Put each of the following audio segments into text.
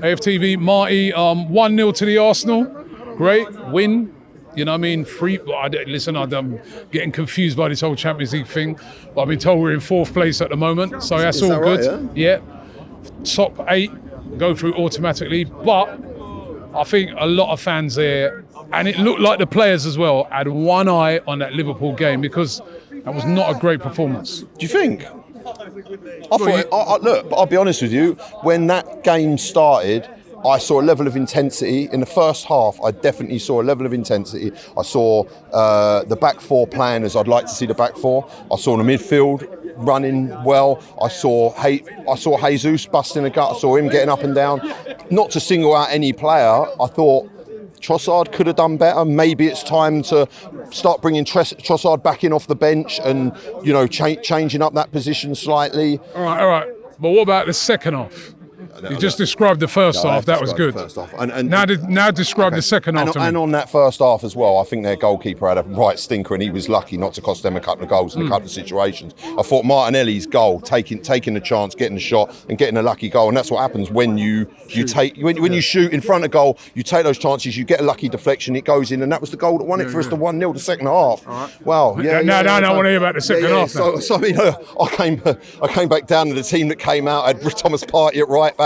AFTV, Marty, 1-0 to the Arsenal. Great win. You know what I mean? Listen, I'm getting confused by this whole Champions League thing. But I've been told we're in 4th place at the moment. So that's all good. Right, yeah. Top 8 go through automatically. But I think a lot of fans there, and it looked like the players as well, had one eye on that Liverpool game because that was not a great performance. Do you think? Look, I'll be honest with you, when that game started, I saw a level of intensity. In the first half, I definitely saw a level of intensity. I saw the back four playing as I'd like to see the back four. I saw the midfield running well. I saw Jesus busting a gut. I saw him getting up and down. Not to single out any player, I thought Trossard could have done better. Maybe it's time to start bringing Trossard back in off the bench and, changing up that position slightly. All right. But what about the second half? You just described the first half. That was good. First half. Now describe the second half. And on that first half as well, I think their goalkeeper had a right stinker, and he was lucky not to cost them a couple of goals in a couple of situations. I thought Martinelli's goal, taking the chance, getting the shot, and getting a lucky goal, and that's what happens when you shoot in front of goal. You take those chances, you get a lucky deflection, it goes in, and that was the goal that won it for us to 1-0 the second half. Right. Wow. Yeah. No, I want to hear about the second half. So I mean, I came back down to the team that came out. I had Thomas Party at right back.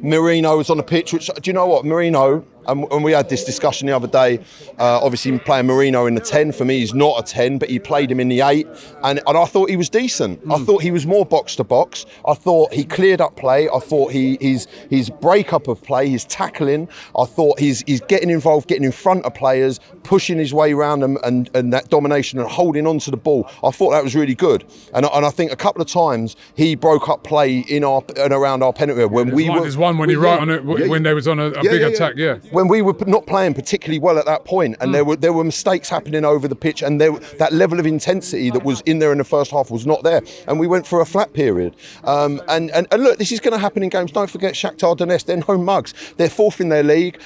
Marino was on the pitch, which, do you know what, Marino, and we had this discussion the other day, obviously playing Marino in the 10, for me he's not a 10, but he played him in the 8, and I thought he was decent. I thought he was more box to box. I thought he cleared up play. I thought his break-up of play, his tackling, I thought he's getting involved, getting in front of players, pushing his way around them, and that domination and holding on to the ball. I thought that was really good. And I think a couple of times he broke up play in our and around our penalty area when There's one when he on it when they was on a big attack, when we were not playing particularly well at that point, and there were mistakes happening over the pitch, and that level of intensity that was in there in the first half was not there, and we went for a flat period. And look, this is going to happen in games. Don't forget Shakhtar Donetsk, they're no mugs. They're 4th in their league.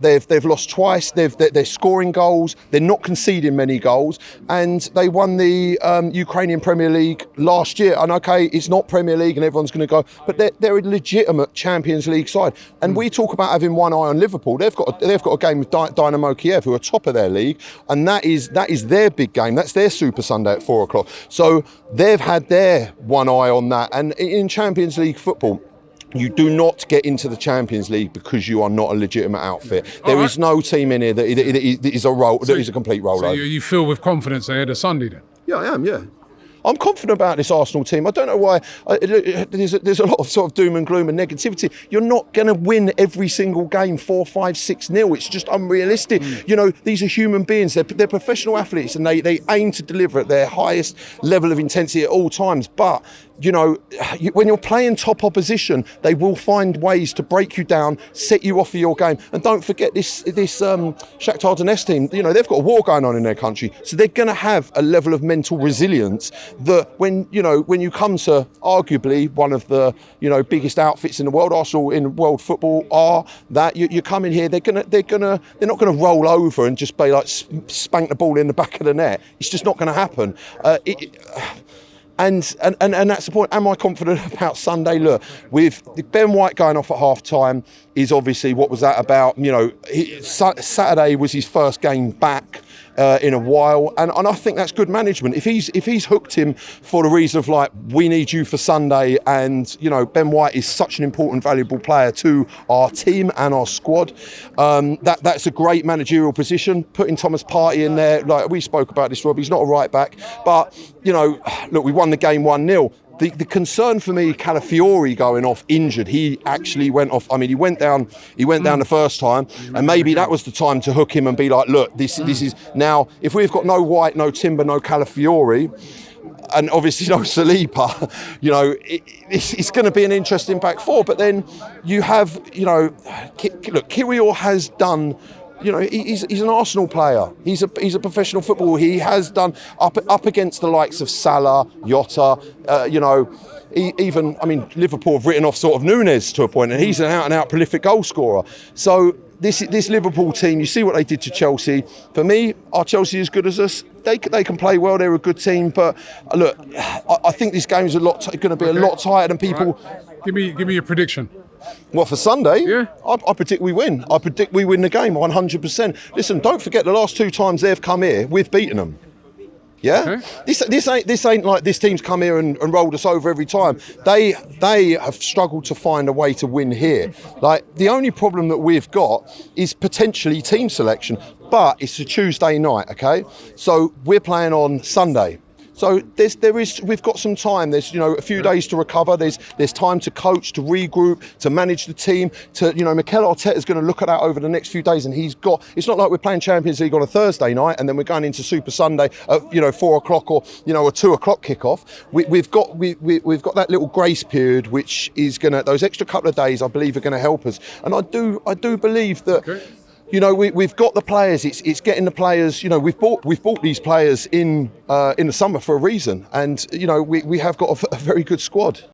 They've lost twice. They're scoring goals. They're not conceding many goals, and they won the Ukrainian Premier League last year. And okay, it's not Premier League, and everyone's going to go, but they're a legitimate Champions League side. And we talk about having one eye on Liverpool. They've got a game with Dynamo Kiev, who are top of their league, and that is their big game. That's their Super Sunday at 4:00. So they've had their one eye on that. And in Champions League football, you do not get into the Champions League because you are not a legitimate outfit. There is no team in here that is a complete rollover. So you feel with confidence ahead of Sunday then? Yeah, I am. Yeah. I'm confident about this Arsenal team. I don't know why. There's a lot of sort of doom and gloom and negativity. You're not going to win every single game 4-5, 6-0. It's just unrealistic. These are human beings. They're professional athletes, and they aim to deliver at their highest level of intensity at all times. But when you're playing top opposition, they will find ways to break you down, set you off of your game. And don't forget this Shakhtar Donetsk team. They've got a war going on in their country, so they're going to have a level of mental resilience that when you come to arguably one of the biggest outfits in the world, Arsenal in world football, are that you come in here, they're not going to roll over and just be like spank the ball in the back of the net. It's just not going to happen. And that's the point. Am I confident about Sunday? Look, with Ben White going off at half time is obviously, what was that about? Saturday was his first game back in a while, and I think that's good management. If he's hooked him for the reason of like, we need you for Sunday, and Ben White is such an important, valuable player to our team and our squad, that's a great managerial position. Putting Thomas Party in there, like we spoke about this, Rob, he's not a right back, but look, we won the game 1-0. The concern for me, Calafiori going off injured. He actually went off. I mean, he went down the first time, and maybe that was the time to hook him and be like, look, this is now. If we've got no White, no Timber, no Calafiori, and obviously no Saliba, it's going to be an interesting back four. But then you have, look, Kirill has done. He's an Arsenal player. He's a professional footballer. He has done up against the likes of Salah, Jota. Liverpool have written off sort of Núñez to a point, and he's an out-and-out prolific goal scorer. So this Liverpool team, you see what they did to Chelsea. For me, are Chelsea as good as us? They can play well. They're a good team, but look, I think this game is going to be a lot tighter than people. Right. Give me your prediction. Well, for Sunday, Yeah. I predict we win. I predict we win the game 100%. Listen, don't forget the last 2 times they've come here, we've beaten them. Yeah, Okay. this ain't like this team's come here and rolled us over every time. They have struggled to find a way to win here. Like, the only problem that we've got is potentially team selection, but it's a Tuesday night, okay? So we're playing on Sunday. So we've got some time. There's, you know, a few days to recover. There's time to coach, to regroup, to manage the team. Mikel Arteta's going to look at that over the next few days, and it's not like we're playing Champions League on a Thursday night and then we're going into Super Sunday at 4 o'clock or a 2 o'clock kickoff. We've got that little grace period, which is those extra couple of days, I believe, are going to help us. And I do believe that. Okay. We've got the players. It's getting the players. We've bought these players in the summer for a reason, and we have got a very good squad.